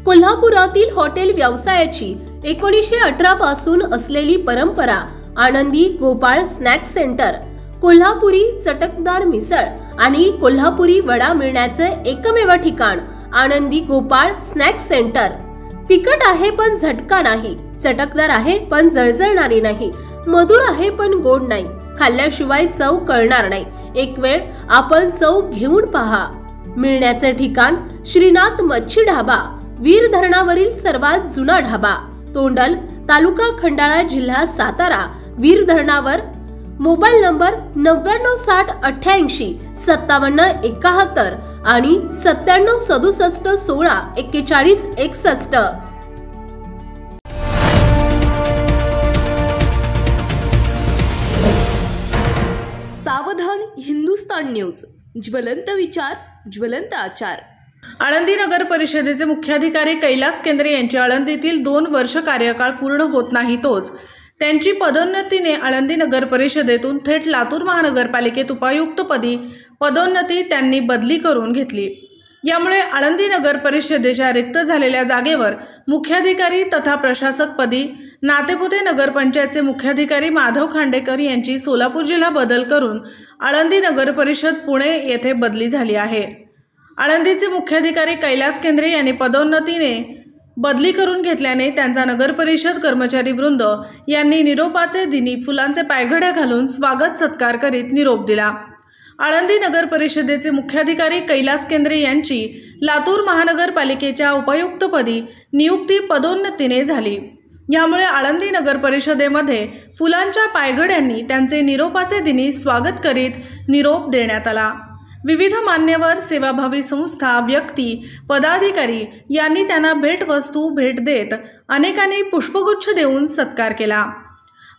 कोल्हापुरातील हॉटेल व्यवसायाची 1918 पासून असलेली परंपरा आनंदी गोपाळ स्नॅक्स सेंटर, कोल्हापुरी चटकदार मिसळ आणि कोल्हापुरी वडा मिळण्याचे एकमेव ठिकाण आनंदी गोपाळ स्नॅक्स सेंटर। तिखट आहे पण झटका नाही, चटकदार आहे पण जळजळणारी नाही, मधुर आहे पण गोड नाही, खाल्ल्याशिवाय चव कळणार नाही। एक वेळ आपण चव घेऊन पहा। मिळण्याचे ठिकाण श्रीनाथ मच्छी ढाबा, वीर धरणावरील सर्वात जुना ढाबा, तोंडल, तालुका खंडाळा, जिल्हा सातारा। वीर धरणावर। मोबाईल नंबर 9968855771 आणि 9767164161। सावधान हिंदुस्तान न्यूज, ज्वलंत विचार, ज्वलंत आचार। आळंदी नगर परिषदेचे मुख्याधिकारी कैलास केंद्रे यांचे आळंदीतील 2 वर्ष कार्यकाळ पूर्ण होत नाही, तोच त्यांची पदोन्नतीने आळंदी नगर परिषदेतून थेट लातूर महानगरपालिकेत उपायुक्तपदी पदोन्नती त्यांनी बदली करून घेतली। यामुळे आळंदी नगर परिषदेच्या रिक्त झालेल्या जागेवर मुख्याधिकारी तथा प्रशासकपदी नातेपुते नगरपंचायतचे मुख्याधिकारी माधव खांडेकर यांची सोलापूर जिल्हा बदल करून आळंदी नगर परिषद पुणे येथे बदली झाली आहे। आळंदीचे मुख्याधिकारी कैलास केंद्रे यांनी पदोन्नतीने बदली करून घेतल्याने त्यांचा नगर परिषद कर्मचारी वृंद यांनी निरोपाचे दिनी फुलांचे पायघड्या घालून स्वागत सत्कार करीत निरोप दिला। आळंदी नगर परिषदेचे मुख्याधिकारी कैलास केंद्रे यांची लातूर महानगरपालिकेच्या उपायुक्तपदी नियुक्ती पदोन्नतीने झाली। यामुळे आळंदी नगर परिषदेमध्ये फुलांच्या पायघड्यांनी त्यांचे निरोपाचे दिनी स्वागत करीत निरोप देण्यात आला। विविध मान्यवर, सेवाभावी संस्था, व्यक्ती, पदाधिकारी यांनी त्यांना भेटवस्तू भेट देत अनेकांनी पुष्पगुच्छ देऊन सत्कार केला।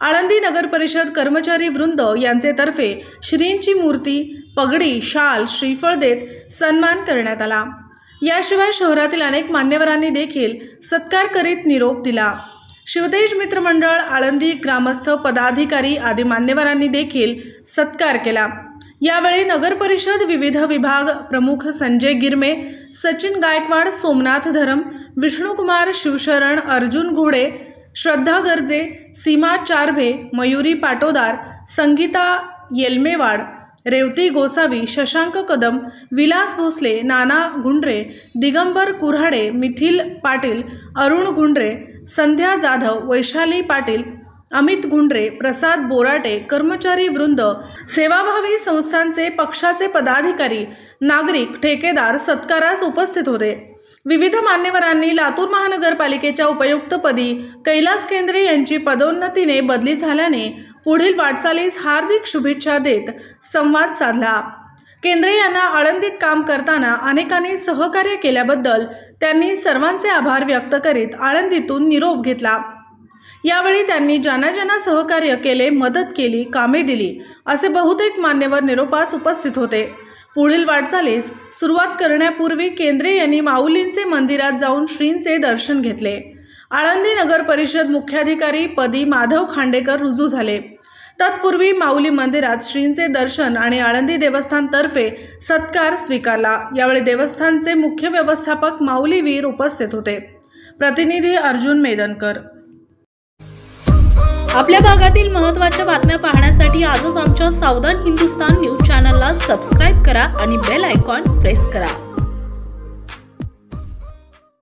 आळंदी नगर परिषद कर्मचारी वृंद यांचे तर्फे श्रींची मूर्ती, पगडी, शाल, श्रीफळ देत सन्मान करण्यात आला। याशिवाय शहरातील अनेक मान्यवरांनी देखील सत्कार करीत निरोप दिला। शिवतेज मित्र मंडळ, आळंदी ग्रामस्थ, पदाधिकारी आदी मान्यवरांनी देखील सत्कार केला। यावेळी नगर परिषद विविध विभाग प्रमुख संजय गिरमे, सचिन गायकवाड, सोमनाथ धरम, विष्णुकुमार शिवशरण, अर्जुन घोडे, श्रद्धा गर्जे, सीमा चारभे, मयुरी पाटोदार, संगीता येलमेवाड, रेवती गोसावी, शशांक कदम, विलास भोसले, नाना गुंडरे, दिगंबर कुऱ्हाडे, मिथिल पाटील, अरुण गुंडरे, संध्या जाधव, वैशाली पाटील, अमित गुंडरे, प्रसाद बोराटे, कर्मचारी वृंद, सेवाभावी संस्थांचे, पक्षाचे पदाधिकारी, नागरिक, ठेकेदार सत्कारास उपस्थित होते। विविध मान्यवरांनी लातूर महानगरपालिकेच्या उपायुक्तपदी कैलास केंद्रे यांची पदोन्नतीने बदली झाल्याने पुढील वाटचालीस हार्दिक शुभेच्छा देत संवाद साधला। केंद्रे यांना आळंदीत काम करताना अनेकांनी सहकार्य केल्याबद्दल त्यांनी सर्वांचे आभार व्यक्त करीत आळंदीतून निरोप घेतला। यावेळी त्यांनी ज्यांना सहकार्य केले, मदत केली, कामे दिली असे बहुतेक मान्यवर निरोपास उपस्थित होते। पुढील वाटचालीस सुरुवात करण्यापूर्वी केंद्रे यांनी माऊलींचे मंदिरात जाऊन श्रींचे दर्शन घेतले। आळंदी नगर परिषद मुख्याधिकारी पदी माधव खांडेकर रुजू झाले। तत्पूर्वी माऊली मंदिरात श्रींचे दर्शन आणि आळंदी देवस्थान तर्फे सत्कार स्वीकारला। यावेळी देवस्थानचे मुख्य व्यवस्थापक माऊली वीर उपस्थित होते। प्रतिनिधी अर्जुन मेदनकर। आपल्या भागातील महत्त्वाच्या बातम्या पाहण्यासाठी आजच आमच्या सावधान हिंदुस्तान न्यूज चॅनलला सबस्क्राइब करा आणि बेल आयकॉन प्रेस करा।